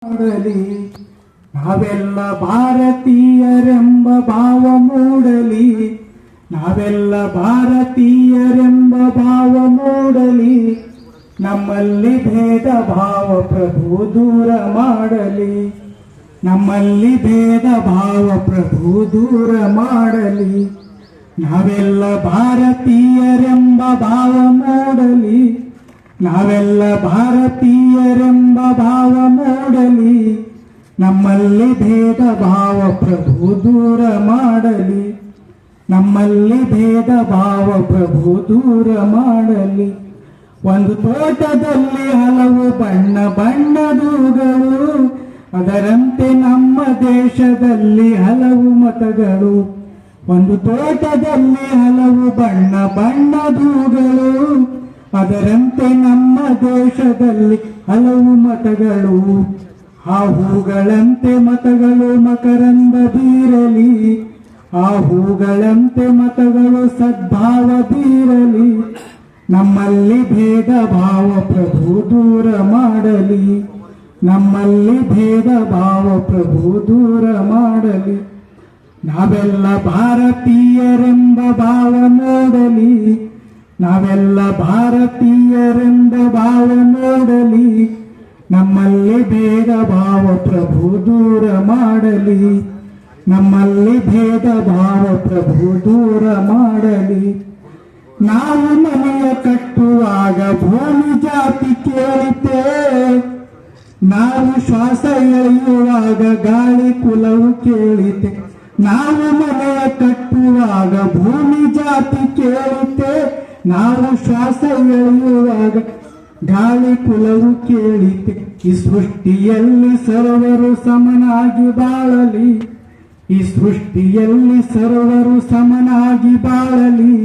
ಮೂಡಲಿ, ನಾವೆಲ್ಲ ಭಾರತೀಯರೆಂಬ ಭಾವ ಮೂಡಲಿ, ನಾವೆಲ್ಲ ಭಾರತೀಯರೆಂಬ ಭಾವ ಮೂಡಲಿ, ನಮ್ಮಲ್ಲಿ ಭೇದ ಭಾವ ಪ್ರಭು ದೂರ ಮಾಡಲಿ, ನಮ್ಮಲ್ಲಿ ಭೇದ ಭಾವ ಪ್ರಭು ದೂರ ಮಾಡಲಿ, ನಾವೆಲ್ಲ ಭಾರತೀಯರೆಂಬ ಭಾವ ಮೂಡಲಿ, ನಾವೆಲ್ಲ ಭಾರತೀಯರೆಂಬ ಭಾವ ಮೂಡಲಿ, ನಮ್ಮಲ್ಲಿ ಭೇದ ಭಾವ ಪ್ರಭು ದೂರ ಮಾಡಲಿ, ನಮ್ಮಲ್ಲಿ ಭೇದ ಭಾವ ಪ್ರಭು ದೂರ ಮಾಡಲಿ. ಒಂದು ತೋಟದಲ್ಲಿ ಹಲವು ಬಣ್ಣ ಬಣ್ಣದೂಗಳು, ಅದರಂತೆ ನಮ್ಮ ದೇಶದಲ್ಲಿ ಹಲವು ಮತಗಳು. ಒಂದು ತೋಟದಲ್ಲಿ ಹಲವು ಬಣ್ಣ ಬಣ್ಣದೂಗಳು, ಅದರಂತೆ ನಮ್ಮ ದೇಶದಲ್ಲಿ ಹಲವು ಮತಗಳು. ಆ ಹೂಗಳಂತೆ ಮತಗಳು ಮಕರಂದ ಬೀರಲಿ, ಆ ಹೂಗಳಂತೆ ಮತಗಳು ಸದ್ಭಾವ ಬೀರಲಿ, ನಮ್ಮಲ್ಲಿ ಭೇದ ಭಾವ ಪ್ರಭು ದೂರ ಮಾಡಲಿ, ನಮ್ಮಲ್ಲಿ ಭೇದ ಭಾವ ಪ್ರಭು ದೂರ ಮಾಡಲಿ. ನಾವೆಲ್ಲ ಭಾರತೀಯರೆಂಬ ಭಾವ ಮೂಡಲಿ, ನಾವೆಲ್ಲ ಭಾರತೀಯರೆಂಬ ಭಾವ ಮೂಡಲಿ, ನಮ್ಮಲ್ಲಿ ಭೇದ ಭಾವ ಪ್ರಭು ದೂರ ಮಾಡಲಿ, ನಮ್ಮಲ್ಲಿ ಭೇದ ಭಾವ ಪ್ರಭು ದೂರ ಮಾಡಲಿ. ನಾವು ಮನೆಯ ಕಟ್ಟುವಾಗ ಭೂಮಿ ಜಾತಿ ಕೇಳಿತೆ, ನಾವು ಶ್ವಾಸ ಎಳೆಯುವಾಗ ಗಾಳಿ ಕುಲವು ಕೇಳಿತೆ. ನಾವು ಮನೆಯ ಕಟ್ಟುವಾಗ ಭೂಮಿ ಜಾತಿ ಕೇಳಿತೆ, ನಾವು ಶ್ವಾಸ ಎಳೆಯುವಾಗ ಗಾಳಿ ಕುಲವು ಕೇಳಿತೆ. ಈ ಸೃಷ್ಟಿಯಲ್ಲಿ ಸರ್ವರು ಸಮನಾಗಿ ಬಾಳಲಿ, ಈ ಸೃಷ್ಟಿಯಲ್ಲಿ ಸರ್ವರು ಸಮನಾಗಿ ಬಾಳಲಿ,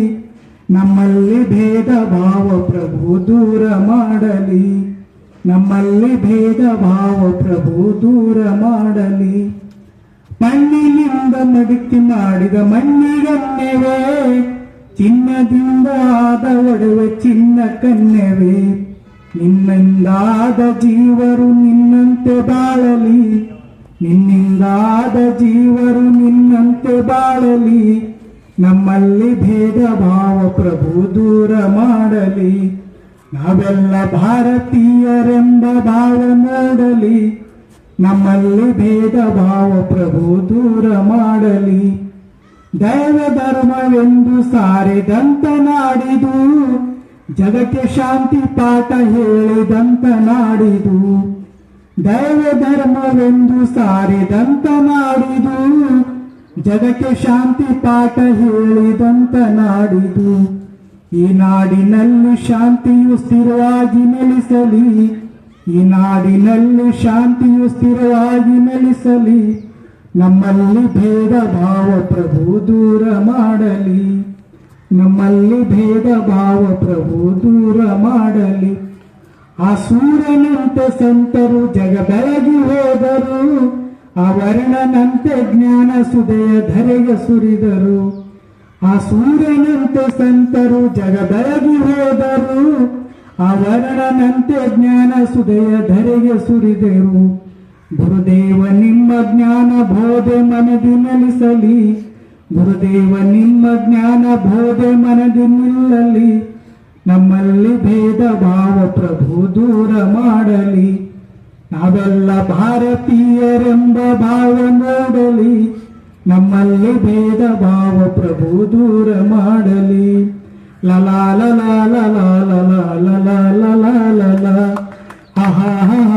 ನಮ್ಮಲ್ಲಿ ಭೇದ ಭಾವ ಪ್ರಭು ದೂರ ಮಾಡಲಿ, ನಮ್ಮಲ್ಲಿ ಭೇದ ಭಾವ ಪ್ರಭು ದೂರ ಮಾಡಲಿ. ಮಣ್ಣಿನಿಂದ ಮಡಿಕೆ ಮಾಡಿದ ಮಣ್ಣಿಗನ್ನೆವೇ, ಚಿನ್ನದಿಂದ ಆದ ಒಡವೆ ಚಿನ್ನ ಕನ್ನೆವೇ, ನಿನ್ನಿಂದಾದ ಜೀವರು ನಿನ್ನಂತೆ ಬಾಳಲಿ, ನಿನ್ನಿಂದಾದ ಜೀವರು ನಿನ್ನಂತೆ ಬಾಳಲಿ, ನಮ್ಮಲ್ಲಿ ಭೇದ ಭಾವ ಪ್ರಭು ದೂರ ಮಾಡಲಿ, ನಾವೆಲ್ಲ ಭಾರತೀಯರೆಂಬ ಭಾವ ಮೂಡಲಿ, ನಮ್ಮಲ್ಲಿ ಭೇದ ಭಾವ ಪ್ರಭು ದೂರ ಮಾಡಲಿ. ದೈವ ಧರ್ಮವೆಂದು ಸಾರಿದಂತ ನಾಡಿದು, ಜಗಕ್ಕೆ ಶಾಂತಿ ಪಾಠ ಹೇಳಿದಂತ ನಾಡಿದು. ದೈವ ಧರ್ಮವೆಂದು ಸಾರಿದಂತ ನಾಡಿದು, ಜಗಕ್ಕೆ ಶಾಂತಿ ಪಾಠ ಹೇಳಿದಂತ ನಾಡಿದು. ಈ ನಾಡಿನಲ್ಲಿ ಶಾಂತಿಯು ಸ್ಥಿರವಾಗಿ ನೆಲೆಸಲಿ, ಈ ನಾಡಿನಲ್ಲಿ ಶಾಂತಿಯು ಸ್ಥಿರವಾಗಿ ನೆಲೆಸಲಿ, ನಮ್ಮಲ್ಲಿ ಭೇದ ಭಾವ ಪ್ರಭು ದೂರ ಮಾಡಲಿ, ನಮ್ಮಲ್ಲಿ ಭೇದ ಭಾವ ಪ್ರಭು ದೂರ ಮಾಡಲಿ. ಆ ಸೂರ್ಯನಂತೆ ಸಂತರು ಜಗ ಬೆಳಗಿ ಹೋದರು, ಆ ವರ್ಣನಂತೆ ಜ್ಞಾನ ಸುದೆಯ ಧರೆಗೆ ಸುರಿದರು. ಆ ಸೂರ್ಯನಂತೆ ಸಂತರು ಜಗ ಬೆಳಗಿ ಹೋದರು, ಆ ವರ್ಣನಂತೆ ಜ್ಞಾನ ಸುದೆಯ ಧರೆಗೆ ಸುರಿದರು. ಗುರುದೇವ ನಿಮ್ಮ ಜ್ಞಾನ ಬೋಧೆ ಮನದಿ ನೆಲೆಸಲಿ, ಗುರುದೇವ ನಿಮ್ಮ ಜ್ಞಾನ ಬೋಧೆ ಮನದಿ ನಿಲ್ಲಲಿ, ನಮ್ಮಲ್ಲಿ ಭೇದ ಭಾವ ಪ್ರಭು ದೂರ ಮಾಡಲಿ, ನಾವೆಲ್ಲ ಭಾರತೀಯರೆಂಬ ಭಾವ ಮೂಡಲಿ, ನಮ್ಮಲ್ಲಿ ಭೇದ ಭಾವ ಪ್ರಭು ದೂರ ಮಾಡಲಿ. ಲಲಾ ಲಲಾ ಲಲಾ ಲಲಾ ಲಲಾ ಲಲಾ ಲಲಾ, ಹಾ ಹಾ ಹಾ.